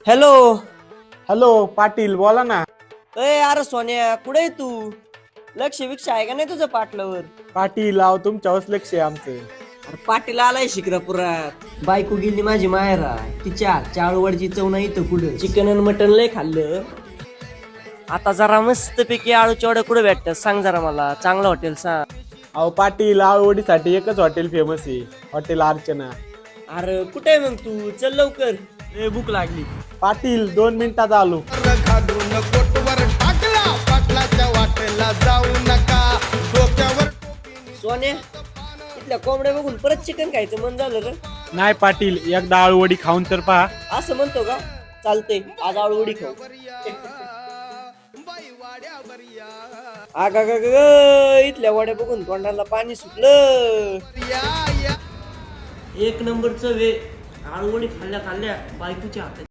Hello. Hello Patil बोला ना. अरे अरे सोन्या कुठे आहे तू? लक्ष विक्ष आहे का नाही तुझं पाटलावर? पाटील आव तुमच्यावरच लक्ष आहे आमचं. अरे पाटील आलाय शिक्रापुरात. बायको गेली माझी मायरा. तिच्या चाळवडची चव नाही तर कुठं चिकन आणि मटन लय खाल्लं. आता जरा मस्त पैकी आळू चवडं कुठे भेटत सांग जरा मला, चांगलं हॉटेल सांग. अहो पाटील आवडीसाठी एकच हॉटेल फेमस आहे, हॉटेल अर्चना. अरे कुठे आहे मग तू? चल लवकर. ए भूक लागली. पाटील 2 मिनिटात आलो. घालून कोटवर टाकला पाटलाच्या वाटेला जाऊ नका डोक्यावर सोन्या इथल्या कोंबड्या बघून परत चिकन खायचं मन झालं रे. नाही पाटील एकदा आळूवडी खाऊन तर पहा. असं म्हणतो का? चालतंय आज आळूवडी खाऊ. आगा इथल्या वड्या बघून तोंडाला पाणी सुटलं. एक नंबरचं वे आळूवडी खाल्ल्या खाल्ल्या बायकोच्या हातात.